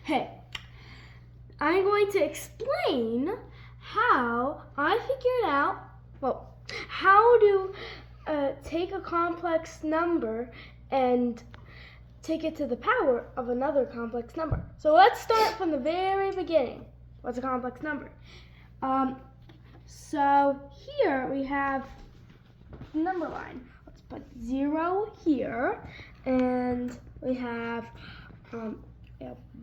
Hey, I'm going to explain how I figured out, how to take a complex number and take it to the power of another complex number. So let's start from the very beginning. What's a complex number? So here we have the number line. Let's put 0 here, and we have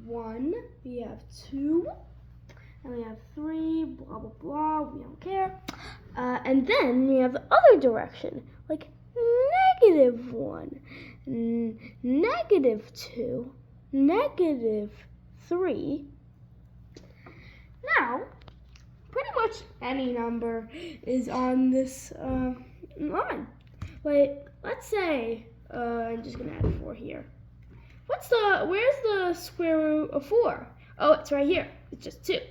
1, we have 2, and we have 3, blah, blah, blah, we don't care. And then we have the other direction, like -1, -2, -3. Now, pretty much any number is on this line. Like, let's say, I'm just gonna add 4 here. Where's the square root of 4? Oh, it's right here. It's just 2.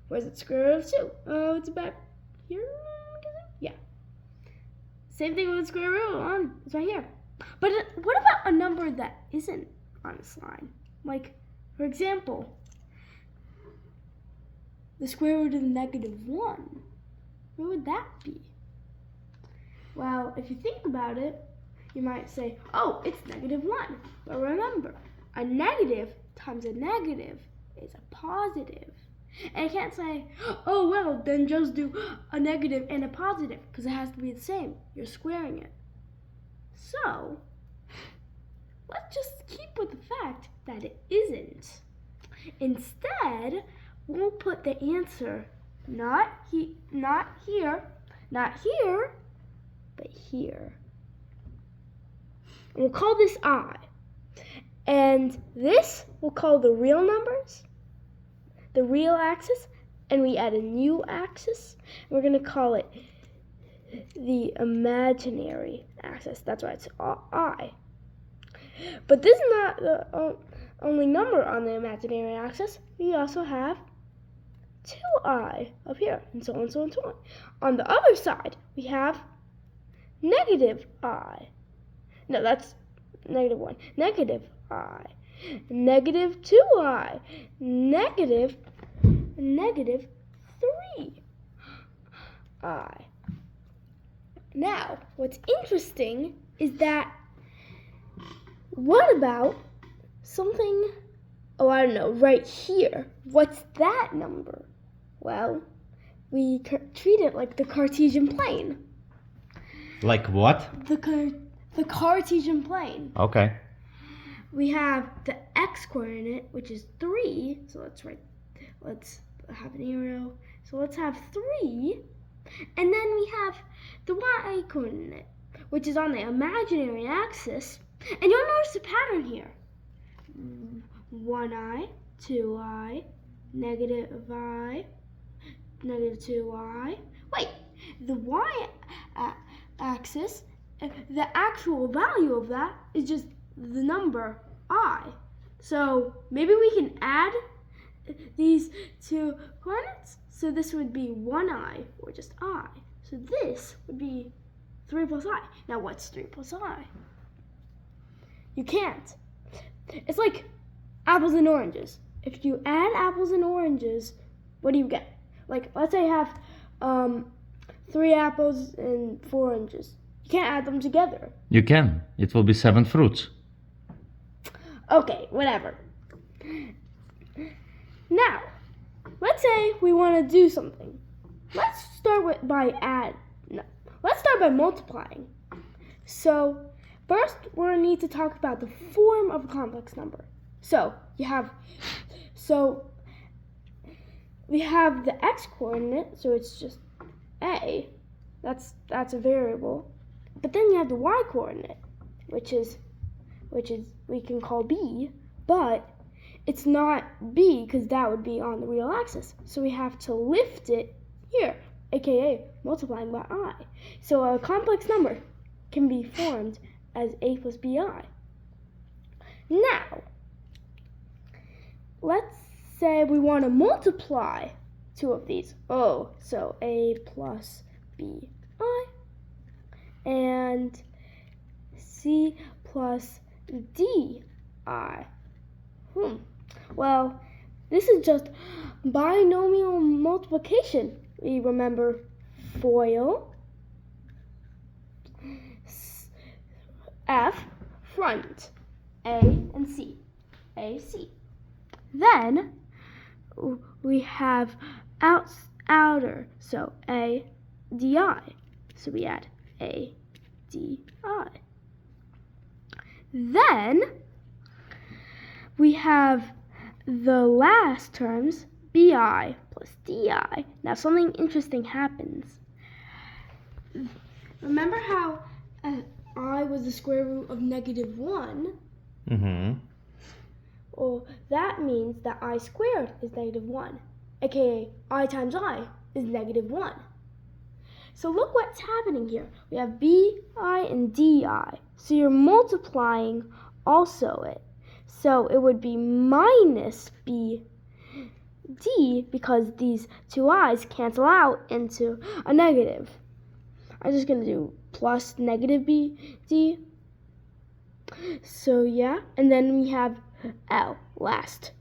Where's the square root of 2? Oh, it's about here. Yeah. Same thing with the square root of 1. It's right here. But what about a number that isn't on this line? Like, for example, the square root of -1. Where would that be? Well, if you think about it, you might say, oh, it's -1. But remember, a negative times a negative is a positive. And I can't say, oh, well, then just do a negative and a positive, because it has to be the same. You're squaring it. So, let's just keep with the fact that it isn't. Instead, we'll put the answer not here, but here. And we'll call this I. And this we'll call the real numbers, the real axis, and we add a new axis. We're going to call it the imaginary axis. That's why it's I. But this is not the only number on the imaginary axis. We also have 2i up here, and so on and so on and so on. On the other side, we have -I. No, that's -1. -I. -2i. -3i. Now, what's interesting is that, what about something, oh, I don't know, right here? What's that number? Well, we treat it like the Cartesian plane. Like what? The Cartesian plane. Okay. We have the x-coordinate, which is 3. So let's have an arrow. So let's have 3. And then we have the y-coordinate, which is on the imaginary axis. And you'll notice a pattern here. 1i, 2i, -i, -2i. Wait, the y-axis, the actual value of that is just the number I. So maybe we can add these two coordinates. So this would be 1i, or just I. So this would be 3 plus I. Now what's 3 plus I? You can't. It's like apples and oranges. If you add apples and oranges, what do you get? Like, let's say I have 3 apples and 4 oranges. You can't add them together. You can. It will be 7 fruits. Okay, whatever. Now, let's say we want to do something. Let's start by multiplying. So, first we're going to need to talk about the form of a complex number. So, we have the x-coordinate, so it's just a. That's a variable. But then you have the y-coordinate, which is we can call b, but it's not b because that would be on the real axis. So we have to lift it here, aka multiplying by I. So a complex number can be formed as a plus bi. Now, let's say we want to multiply two of these. Oh, so a plus bi and c plus di. Well, this is just binomial multiplication. We remember FOIL, F, front, A and C, A, C. Then we have outer, so A, DI. So we add A, DI. Then we have the last terms, BI plus DI. Now something interesting happens. Remember how I was the square root of -1? Mm-hmm. Well, that means that I squared is -1, aka I times I is -1. So look what's happening here. We have BI and DI. So you're multiplying also it. So it would be minus BD because these two i's cancel out into a negative. I'm just going to do plus negative BD. So yeah, and then we have L last.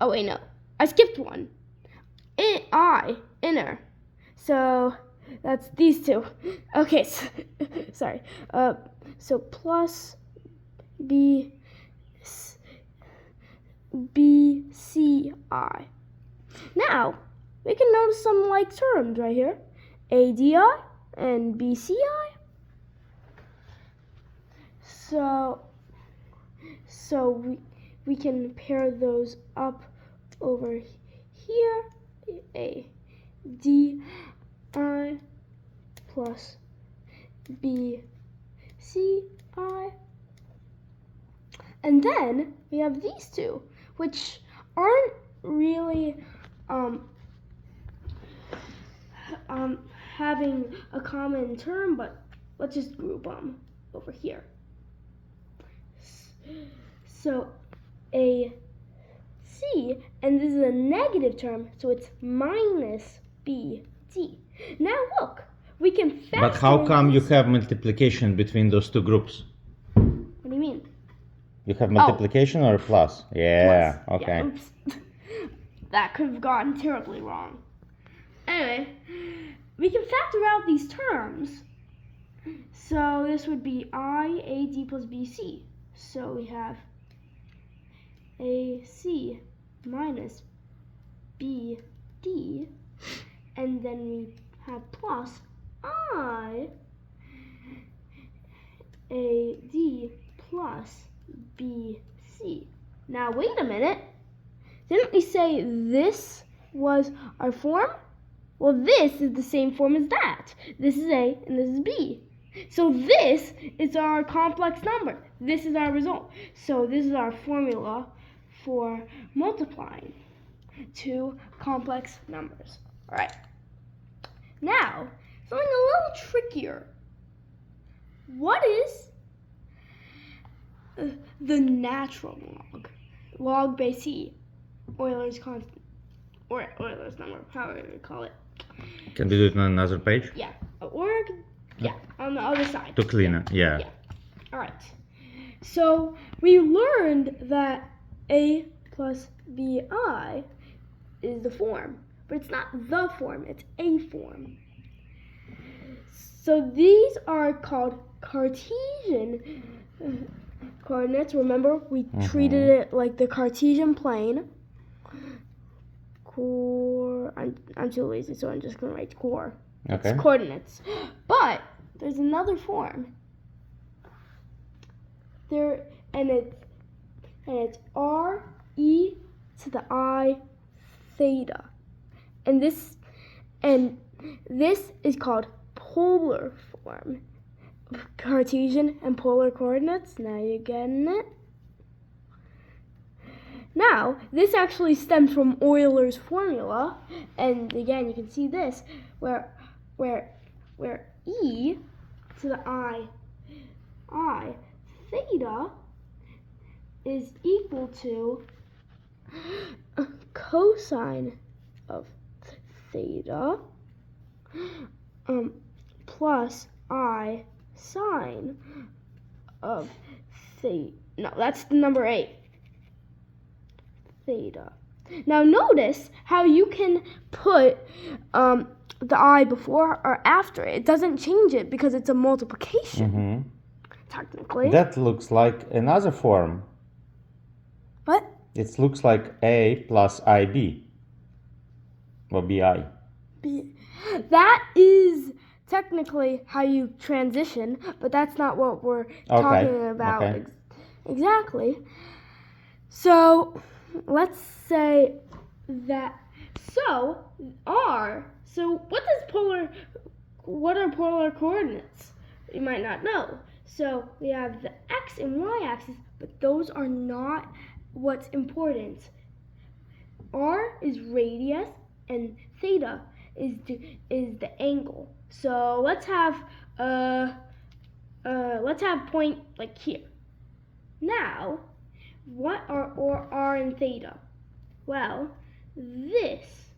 Oh wait, no. I skipped one. Inner. So that's these two. Okay, so, sorry. So plus BCI. Now, we can notice some like terms right here. ADI and BCI. So we can pair those up over here. ADI plus BCI. And then we have these two, which aren't really having a common term, but let's just group them over here. So a C, and this is a negative term, so it's minus BD. Now look, we can factor. But how come you have multiplication between those two groups? What do you mean? You have multiplication or plus? Yeah, Plus. okay. Yeah, oops. That could have gone terribly wrong. Anyway, we can factor out these terms. So this would be IAD plus BC. So we have AC minus BD, and then we have plus IAD plus BC. Now wait a minute. Didn't we say this was our form? Well, this is the same form as that. This is A and this is B. So this is our complex number. This is our result. So this is our formula for multiplying two complex numbers. All right. Now, something a little trickier. What is the natural log? Log base E, Euler's constant, or Euler's number, however you call it. Can we do it on another page? Yeah, or yeah, on the other side. To clean it, yeah. All right. So we learned that A plus BI is the form, but it's not the form, it's a form. So these are called Cartesian coordinates. Remember, we treated it like the Cartesian plane. I'm too lazy, so I'm just going to write core. Okay. It's coordinates. But there's another form. It's R e to the I theta. And this is called polar form. Cartesian and polar coordinates. Now you're getting it. Now, this actually stems from Euler's formula, and again, you can see this, where e to the I theta is equal to cosine of theta plus I sine of theta. No, that's the number 8. theta. Now notice how you can put the I before or after it. It doesn't change it because it's a multiplication, technically. That looks like another form. What? It looks like A plus IB. Or BI. That is technically how you transition, but that's not what we're talking about exactly. So let's say that. So what are polar coordinates? You might not know. So we have the x and y axis, but those are not what's important. R is radius and theta is the angle. So let's have point like here. Now, what are R and theta? Well, this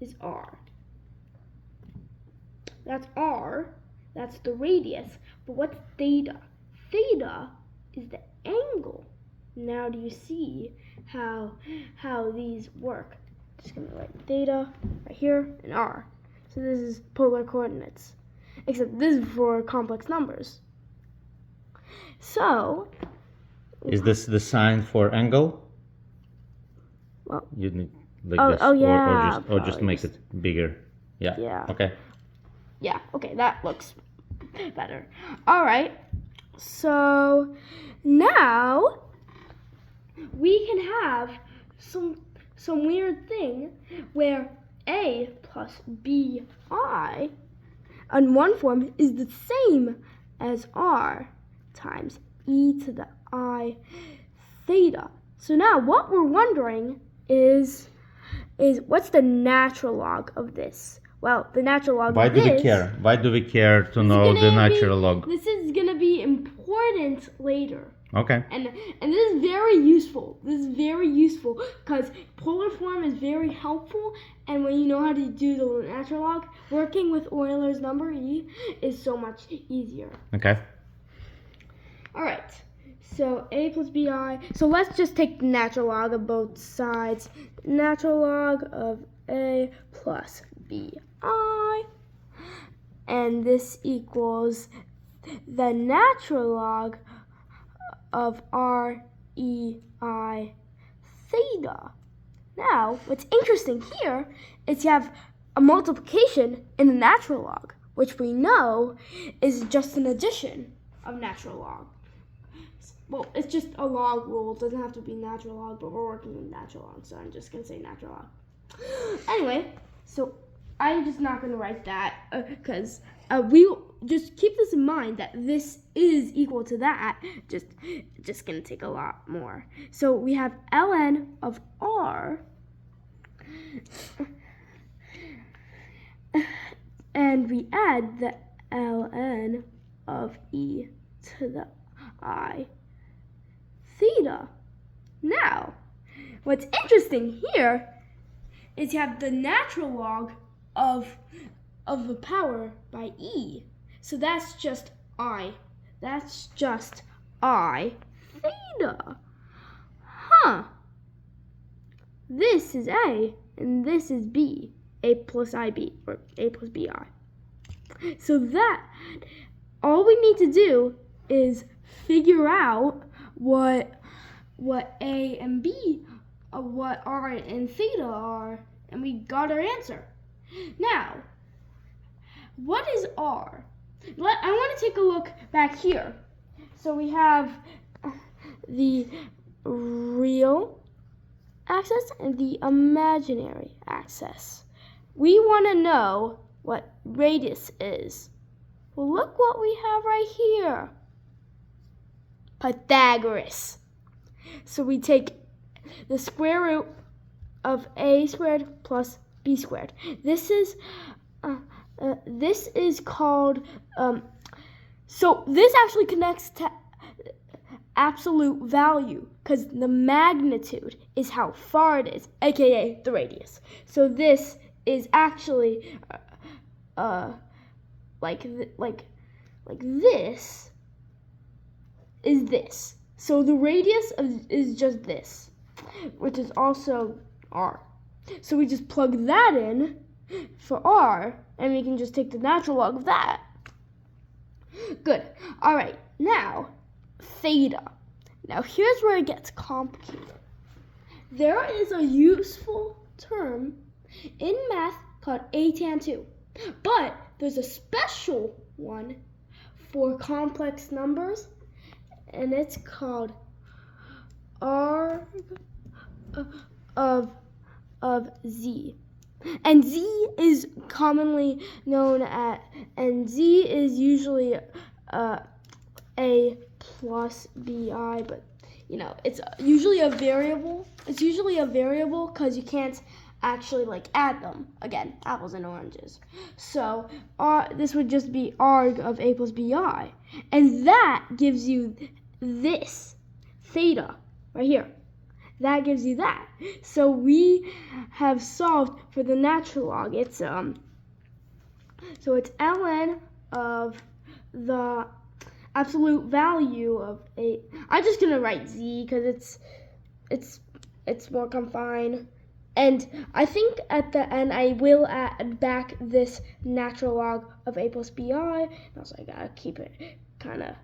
is R. That's R. That's the radius. But what's theta? Theta is the angle. Now do you see how these work? Just gonna write theta right here and R. So this is polar coordinates. Except this is for complex numbers. So is this the sign for angle? Well, you need like this, yeah, or just make it bigger. Yeah. Okay. Yeah. Okay, that looks better. All right. So now we can have some weird thing where A plus BI on one form is the same as R times e to the I theta. So now what we're wondering is what's the natural log of this? Well, the natural log Why of this... do we care? Why do we care to know the natural log? This is going to be important later. Okay. And this is very useful. This is very useful because polar form is very helpful, and when you know how to do the natural log, working with Euler's number E is so much easier. Okay. All right. So A plus BI. So let's just take the natural log of both sides. Natural log of A plus BI. And this equals the natural log of REI theta. Now, what's interesting here is you have a multiplication in the natural log, which we know is just an addition of natural log. Well, it's just a log rule. It doesn't have to be natural log, but we're working with natural log, so I'm just going to say natural log. Anyway, so I'm just not going to write that because we'll just keep this in mind that this is equal to that. Just going to take a lot more. So we have ln of R and we add the ln of e to the I theta. Now, what's interesting here is you have the natural log of the power by e. So that's just I. That's just I theta. Huh. This is A and this is B. A plus IB or A plus BI. So that all we need to do is figure out what A and B, what R and theta are, and we got our answer. Now, what is R? I want to take a look back here. So we have the real axis and the imaginary axis. We want to know what radius is. Well, look what we have right here. Pythagoras. So we take the square root of a squared plus b squared. This is called, so this actually connects to absolute value because the magnitude is how far it is, aka the radius. So this is actually like this is this. So the radius is just this. which is also r. So we just plug that in for r, and we can just take the natural log of that. Good. All right, now theta. Now here's where it gets complicated. There is a useful term in math called a tan 2, but there's a special one for complex numbers, and it's called arg of z. And z is commonly known as, and z is usually a plus bi, but you know, it's usually a variable. It's usually a variable because you can't actually like add them. Again, apples and oranges. So this would just be arg of a plus bi, and that gives you this theta right here. That gives you that. So we have solved for the natural log. It's so it's ln of the absolute value of a. I'm just gonna write z because it's more confined. And I think at the end I will add back this natural log of a plus bi. Also, I gotta keep it kind of,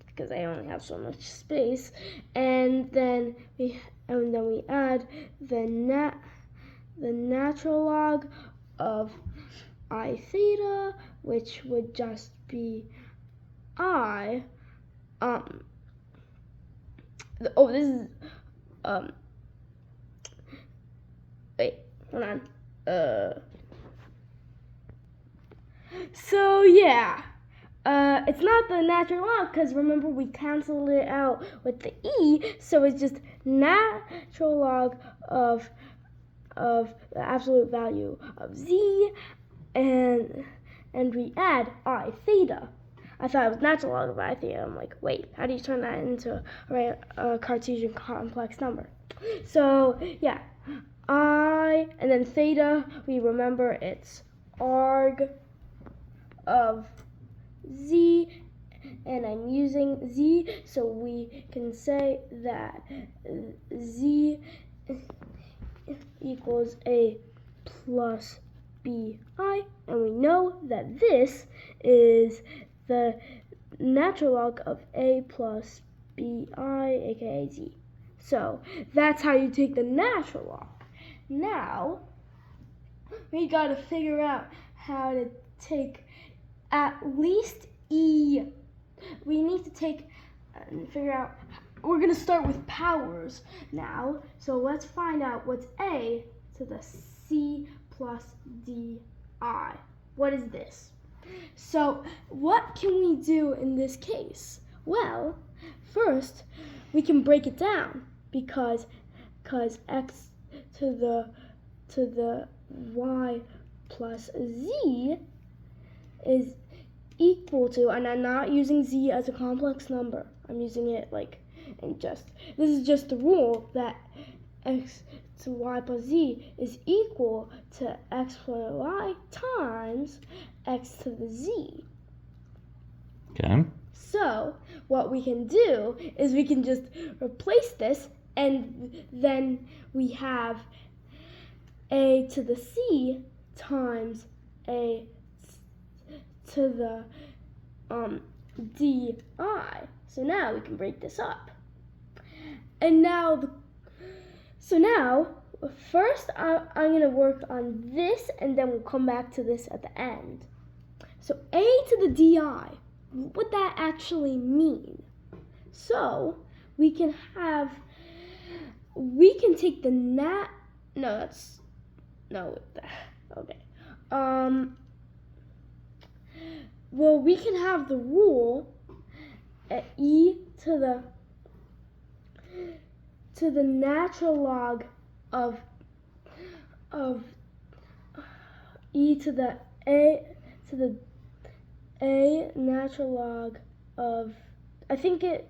because I only have so much space, and then we add the natural log of I theta, which would just be I. This is wait, hold on. So yeah. It's not the natural log because remember we canceled it out with the e, so it's just natural log of the absolute value of z, and we add I theta. I thought it was natural log of I theta. I'm like, wait, how do you turn that into a Cartesian complex number? So yeah, I, and then theta, we remember it's arg of z, and I'm using z, so we can say that z equals a plus bi, and we know that this is the natural log of a plus bi, aka z. So that's how you take the natural log. Now we gotta figure out how to take at least e. We need to take and figure out. We're gonna start with powers now. So let's find out what's a to the c plus di. What is this? So what can we do in this case? Well, first we can break it down because x to the y plus z is equal to, and I'm not using z as a complex number. I'm using it like in just, this is just the rule that x to y plus z is equal to x plus y times x to the z. Okay. So what we can do is we can just replace this, and then we have a to the c times a to the di. So now we can break this up. And now, first I'm going to work on this, and then we'll come back to this at the end. So a to the di, what would that actually mean? So we can take the well, we can have the rule at e to the natural log of e to the a natural log of, I think it's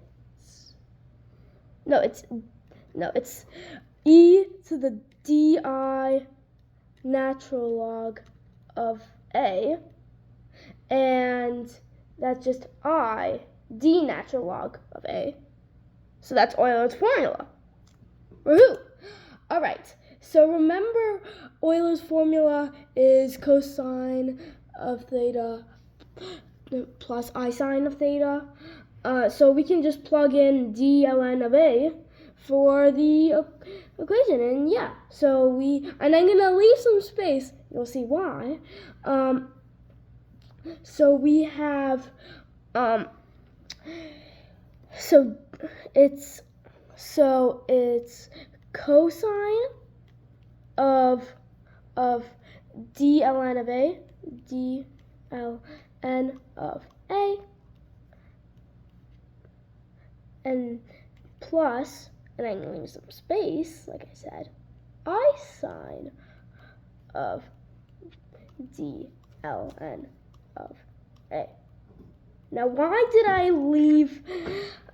e to the di natural log of a, and that's just I d natural log of a. So that's Euler's formula. Woohoo! All right. So remember, Euler's formula is cosine of theta plus I sine of theta. So we can just plug in d ln of a for the equation, and yeah. So and I'm gonna leave some space. You'll see why. So we have so it's cosine of d ln of a, d ln of a, and plus, and I'm going to leave some space, like I said, I sine of d ln of a. Now, why did I leave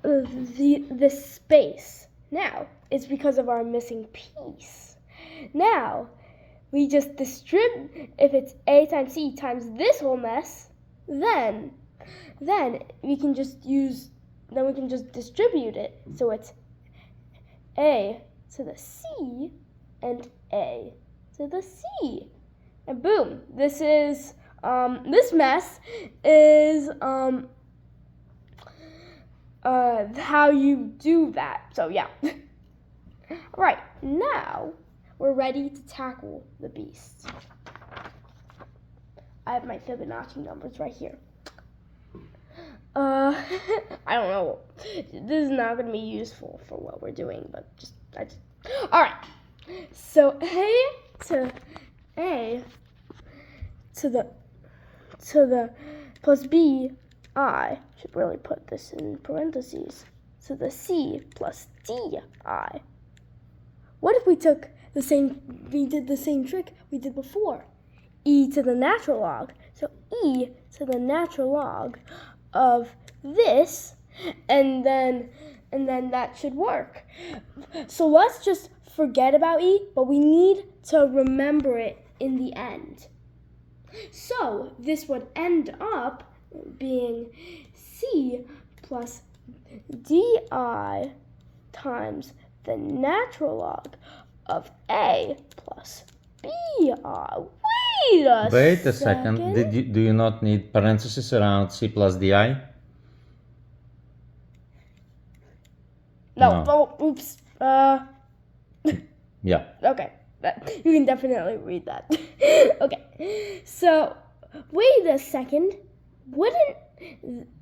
the space? Now, it's because of our missing piece. Now, we just distribute, if it's a times c times this whole mess, then we can just distribute it. So it's a to the c and a to the c. And boom, this is, this mess is, how you do that. So yeah. All right, now we're ready to tackle the beast. I have my Fibonacci numbers right here. I don't know. This is not going to be useful for what we're doing, but all right. So a to the plus b, I should really put this in parentheses, to the c plus d I. What if we did the same trick we did before? E to the natural log. So e to the natural log of this, and then that should work. So let's just forget about e, but we need to remember it in the end. So this would end up being c plus di times the natural log of a plus bi. Wait a second. Do you not need parentheses around c plus di? No. Oh, oops. Yeah. Okay. You can definitely read that. Okay. So, wait a second. Wouldn't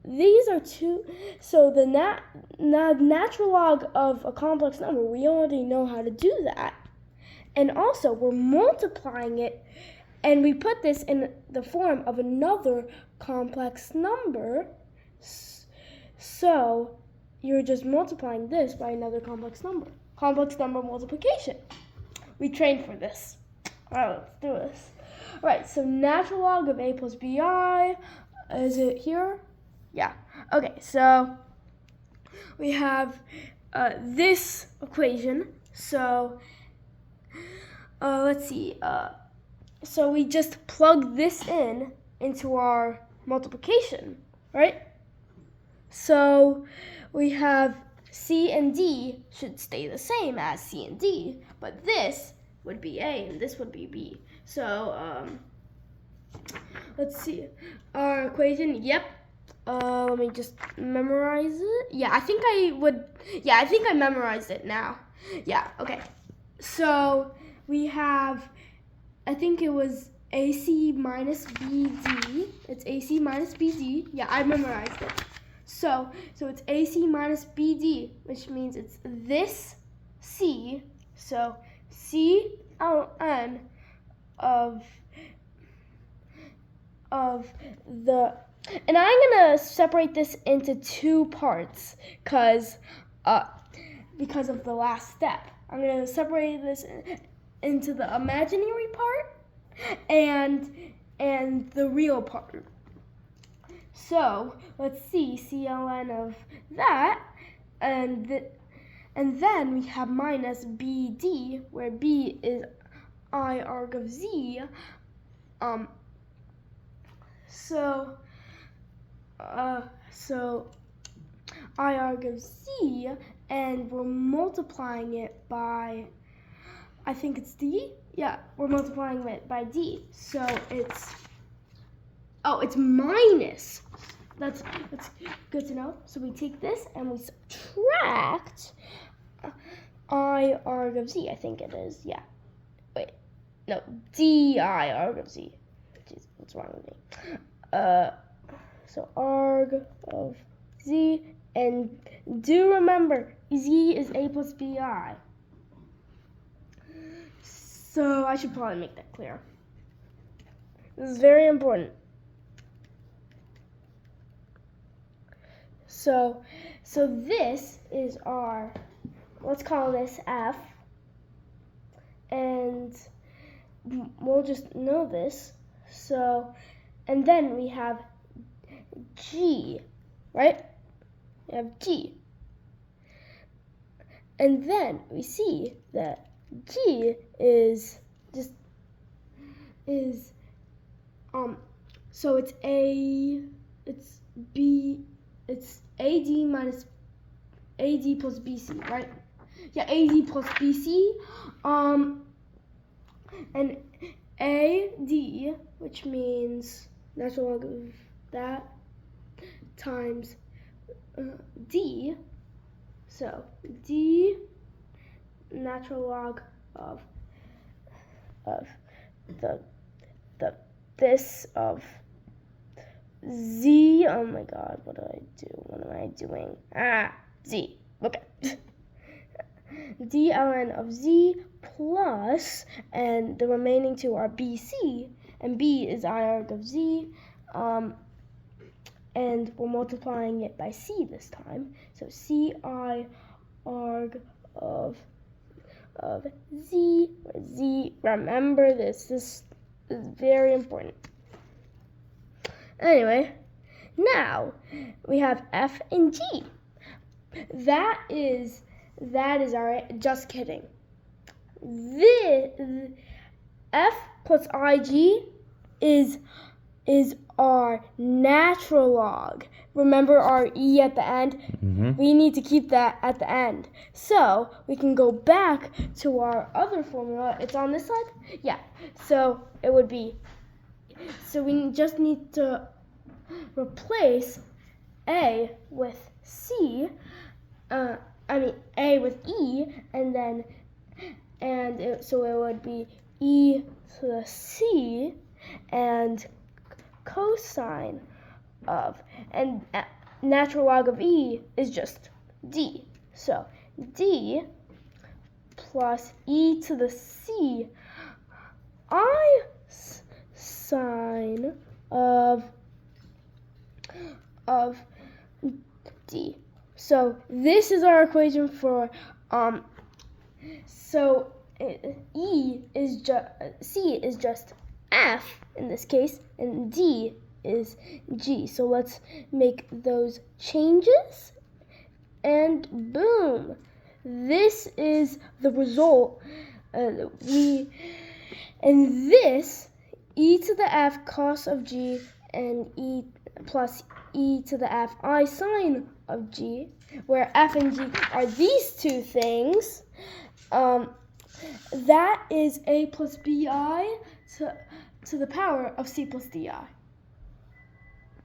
these are two? So the natural log of a complex number, we already know how to do that. And also, we're multiplying it, and we put this in the form of another complex number. So you're just multiplying this by another complex number. Complex number multiplication. We trained for this. All right, let's do this. All right, so natural log of a plus bi, is it here? Yeah. Okay, so we have this equation. So let's see. So we just plug this into our multiplication, right? So we have c and d should stay the same as c and d, but this would be a and this would be b. So let's see. Our equation, yep. Let me just memorize it. Yeah, I think I memorized it now. Yeah, okay. So we have, I think it was AC minus BD. It's AC minus BD. Yeah, I memorized it. So it's AC minus BD, which means it's this C. So C ln of the, and I'm gonna separate this into two parts because of the last step. I'm gonna separate this into the imaginary part and the real part. So let's see, CLN of that, and then we have minus BD, where B is I arg of Z. So I arg of Z, and we're multiplying it by, I think it's D? Yeah, we're multiplying it by D. So it's minus. That's good to know. So we take this and we subtract I arg of Z, I think it is. Yeah. Wait. No, di arg of Z. Jeez, what's wrong with me? So arg of Z, and do remember, Z is A plus BI. So I should probably make that clear. This is very important. So this is our, let's call this F, and we'll just know this. So, and then we have G, right? We have G. And then we see that G is so it's AD minus AD plus BC, right? Yeah, AD plus BC. And AD, which means natural log of that times D. So D natural log of this of Z. Oh my God, what did I do? What am I doing? Z. Okay. D ln of Z plus, and the remaining two are BC, and B is I arg of Z, and we're multiplying it by C this time. So C I arg of Z, remember this is very important. Anyway, now we have F and G. That is our, just kidding. This F plus IG is our natural log. Remember our E at the end? Mm-hmm. We need to keep that at the end. So we can go back to our other formula. It's on this side? Yeah. So it would be, so we just need to replace A with C, A with E, and then, so it would be E to the C, and cosine of, and natural log of E is just D. So D plus E to the C, I sine of D. So this is our equation for so E is just, C is just F in this case, and D is G. So let's make those changes, and boom, this is the result. And this E to the F cos of G, and E plus E to the F I sine of G, where F and G are these two things. That is A plus BI to the power of C plus DI.